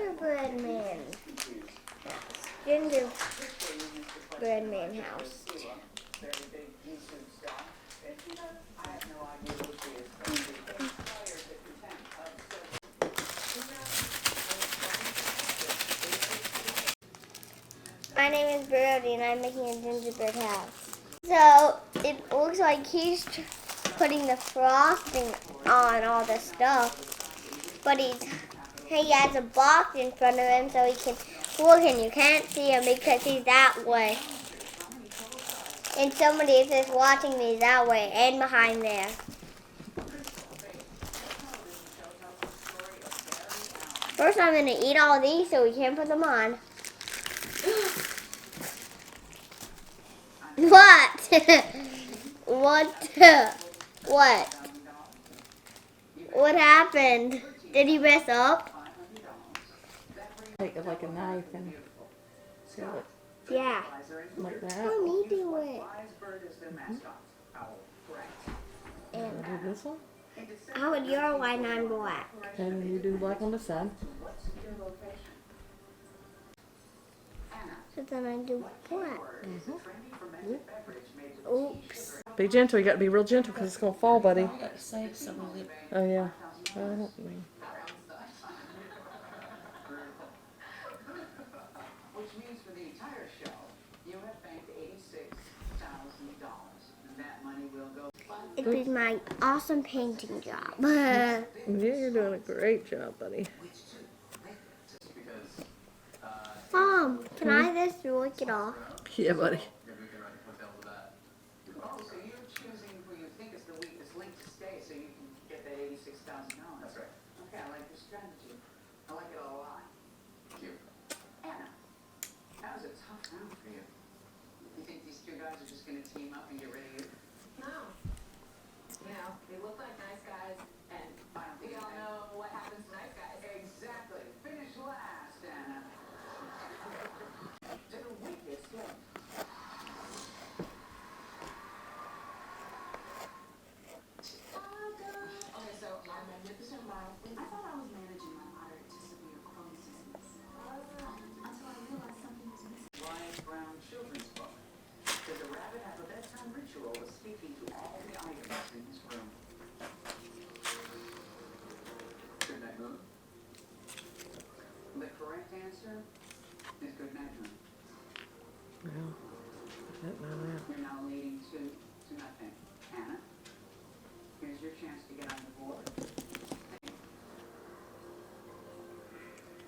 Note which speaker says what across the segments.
Speaker 1: Gingerbread man house. Gingerbread man house. My name is Brody and I'm making a gingerbread house. So it looks like he's putting the frosting on all the stuff, but he has a box in front of him so he can look, and you can't see him because he's that way. And somebody is just watching me that way and behind there. First I'm going to eat all these so we can put them on. What? What? What happened? Did he mess up?
Speaker 2: Take it like a knife and seal it.
Speaker 1: Yeah.
Speaker 2: Like that.
Speaker 1: Let me do it.
Speaker 2: And do this one.
Speaker 1: How would your white and I'm black?
Speaker 2: And you do black on the side.
Speaker 1: So then I do black. Oops.
Speaker 2: Be gentle. You got to be real gentle because it's gonna fall, buddy.
Speaker 3: Save some of it.
Speaker 2: Oh yeah. I don't mean.
Speaker 4: Which means for the entire show, you have banked $86,000. That money will go.
Speaker 1: It was my awesome painting job.
Speaker 2: Yeah, you're doing a great job, buddy.
Speaker 1: Mom, can I just lick it off?
Speaker 2: Yeah, buddy.
Speaker 4: Oh, so you're choosing who you think is the weakest link to stay so you can get that $86,000. That's right. Okay, I like your strategy. I like it a lot. Thank you. Anna, that was a tough round for you. You think these two guys are just going to team up and get rid of you?
Speaker 5: No. You know, they look like nice guys, and we all know what happens to nice guys.
Speaker 4: Exactly. Finish last, Anna. To the weakest link.
Speaker 5: Okay, so my magnificent life, I thought I was managing my moderate to severe Crohn's until I realized something was missing.
Speaker 4: Ryan Brown Children's Book. Does a rabbit have a bedtime ritual of speaking to all the items in his room? Good night, Moon. The correct answer is good night, Moon.
Speaker 2: Well, I don't know that.
Speaker 4: You're now leading two to nothing. Anna, here's your chance to get on the board.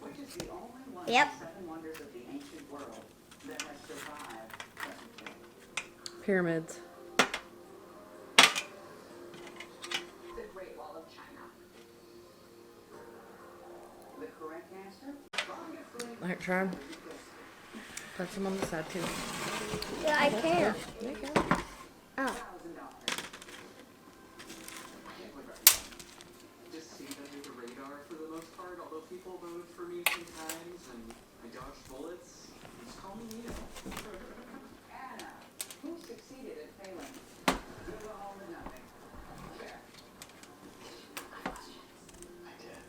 Speaker 4: Which is the only one
Speaker 1: Yep.
Speaker 4: of the 7 wonders of the ancient world that has survived present day?
Speaker 2: Pyramids.
Speaker 5: The Great Wall of China.
Speaker 4: The correct answer? Longest
Speaker 2: Alright, try 'em. Touch them on the side too.
Speaker 1: Yeah, I can.
Speaker 2: There you go.
Speaker 1: Oh.
Speaker 4: $1,000.
Speaker 6: Just seemed under the radar for the most part, although people voted for me sometimes and I dodged bullets. Just call me Neil.
Speaker 4: Anna, who succeeded at failing? You go home with nothing. Fair.
Speaker 6: I did.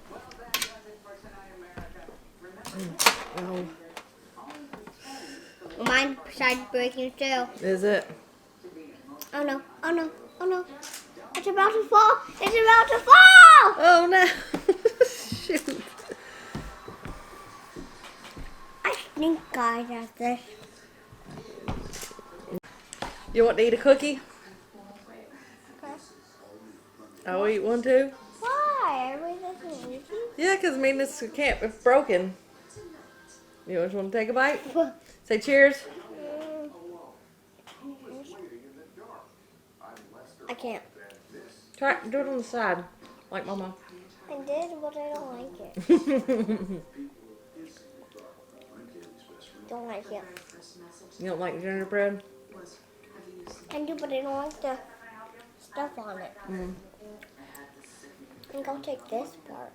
Speaker 4: Well, that does it for tonight, America. Remember,
Speaker 2: Oh,
Speaker 4: always return to
Speaker 1: Mine started breaking too.
Speaker 2: is it?
Speaker 1: Oh no, oh no, oh no. It's about to fall. It's about to fall!
Speaker 2: Oh no! Shoot.
Speaker 1: I think I got this.
Speaker 2: You want to eat a cookie?
Speaker 1: Okay.
Speaker 2: I'll eat one too.
Speaker 1: Why? Everybody doesn't eat these?
Speaker 2: Yeah, because I mean, this can't, it's broken. You just want to take a bite? Say cheers.
Speaker 1: I can't.
Speaker 2: Try do it on the side, like Mama.
Speaker 1: I did, but I don't like it. Don't like it.
Speaker 2: You don't like gingerbread?
Speaker 1: I do, but I don't like the stuff on it.
Speaker 2: Mm.
Speaker 1: I think I'll take this part.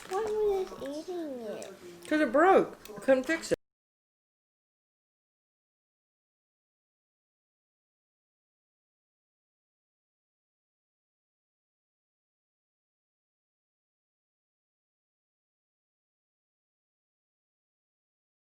Speaker 1: Why are you just eating it?
Speaker 2: Because it broke. I couldn't fix it.